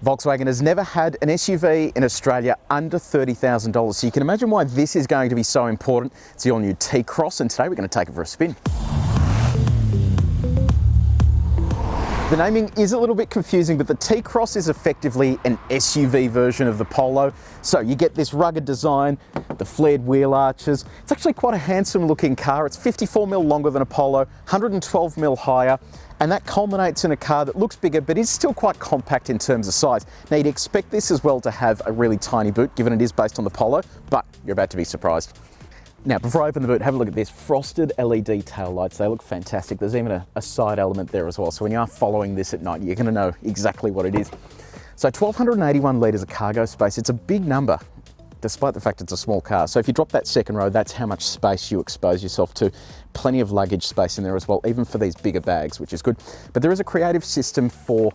Volkswagen has never had an SUV in Australia under $30,000, so you can imagine why this is going to be so important. It's the all-new T-Cross, and today we're going to take it for a spin. The naming is a little bit confusing, but the T-Cross is effectively an SUV version of the Polo. So you get this rugged design, the flared wheel arches. It's actually quite a handsome looking car. It's 54mm longer than a Polo, 112mm higher, and that culminates in a car that looks bigger but is still quite compact in terms of size. Now you'd expect this as well to have a really tiny boot, given it is based on the Polo, but you're about to be surprised. Now, before I open the boot, have a look at this. Frosted LED tail lights. They look fantastic. There's even a side element there as well. So when you are following this at night, you're going to know exactly what it is. So 1,281 litres of cargo space. It's a big number, despite the fact it's a small car. So if you drop that second row, that's how much space you expose yourself to. Plenty of luggage space in there as well, even for these bigger bags, which is good. But there is a creative system for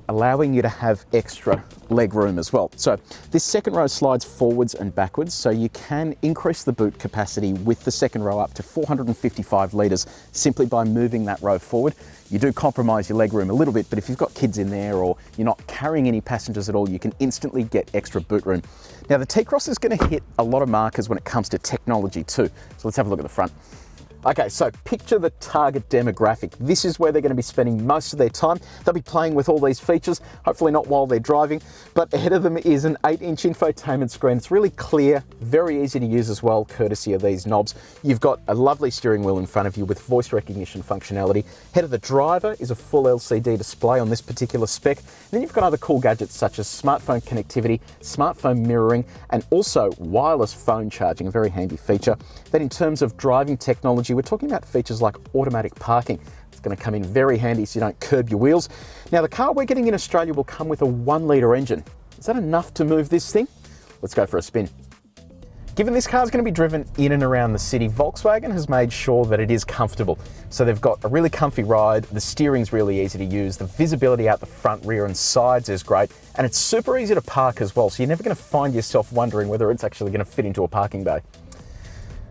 allowing you to have extra leg room as well. So this second row slides forwards and backwards, so you can increase the boot capacity with the second row up to 455 litres simply by moving that row forward. You do compromise your leg room a little bit, but if you've got kids in there or you're not carrying any passengers at all, you can instantly get extra boot room. Now the T-Cross is going to hit a lot of markers when it comes to technology too. So let's have a look at the front. Okay, so picture the target demographic. This is where they're going to be spending most of their time. They'll be playing with all these features, hopefully not while they're driving, but ahead of them is an 8-inch infotainment screen. It's really clear, very easy to use as well, courtesy of these knobs. You've got a lovely steering wheel in front of you with voice recognition functionality. Head of the driver is a full LCD display on this particular spec. And then you've got other cool gadgets such as smartphone connectivity, smartphone mirroring, and also wireless phone charging, a very handy feature. Then in terms of driving technology, we're talking about features like automatic parking. It's going to come in very handy so you don't curb your wheels. Now the car we're getting in Australia will come with a 1-litre engine. Is that enough to move this thing? Let's go for a spin. Given this car is going to be driven in and around the city, Volkswagen has made sure that it is comfortable. So they've got a really comfy ride, the steering's really easy to use, the visibility out the front, rear and sides is great, and it's super easy to park as well, so you're never going to find yourself wondering whether it's actually going to fit into a parking bay.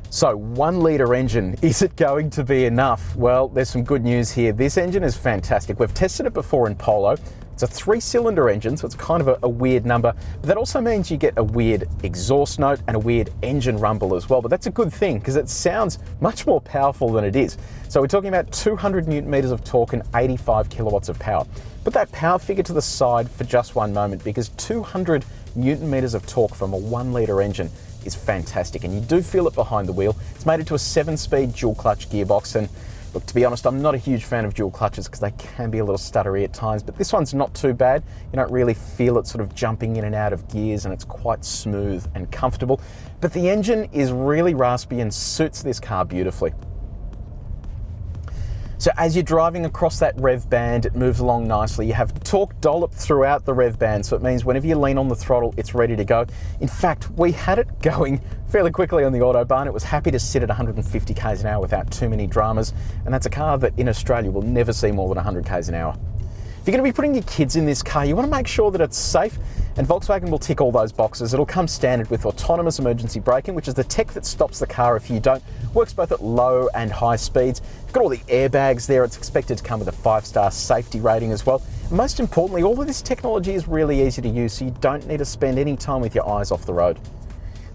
So 1-litre engine, is it going to be enough? Well, there's some good news here. This engine is fantastic. We've tested it before in Polo. It's a 3-cylinder engine, so it's kind of a weird number, but that also means you get a weird exhaust note and a weird engine rumble as well. But that's a good thing because it sounds much more powerful than it is. So we're talking about 200 newton meters of torque and 85 kilowatts of power. Put that power figure to the side for just one moment, because 200 newton meters of torque from a 1-litre engine is fantastic, and you do feel it behind the wheel. It's made it to a 7-speed dual clutch gearbox, and look, to be honest, I'm not a huge fan of dual clutches because they can be a little stuttery at times, but this one's not too bad. You don't really feel it sort of jumping in and out of gears, and it's quite smooth and comfortable. But the engine is really raspy and suits this car beautifully. So as you're driving across that rev band, it moves along nicely. You have torque dollop throughout the rev band, so it means whenever you lean on the throttle, it's ready to go. In fact, we had it going fairly quickly on the Autobahn. It was happy to sit at 150 k's an hour without too many dramas, and that's a car that in Australia will never see more than 100 k's an hour. If you're going to be putting your kids in this car, you want to make sure that it's safe, and Volkswagen will tick all those boxes. It'll come standard with autonomous emergency braking, which is the tech that stops the car if you don't. Works both at low and high speeds. You've got all the airbags there. It's expected to come with a 5-star safety rating as well. And most importantly, all of this technology is really easy to use, so you don't need to spend any time with your eyes off the road.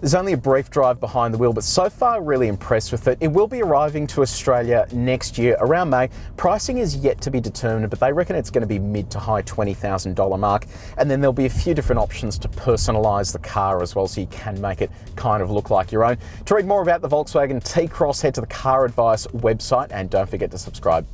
There's only a brief drive behind the wheel, but so far really impressed with it. It will be arriving to Australia next year, around May. Pricing is yet to be determined, but they reckon it's going to be mid to high $20,000 mark. And then there'll be a few different options to personalise the car as well, so you can make it kind of look like your own. To read more about the Volkswagen T-Cross, head to the Car Advice website, and don't forget to subscribe.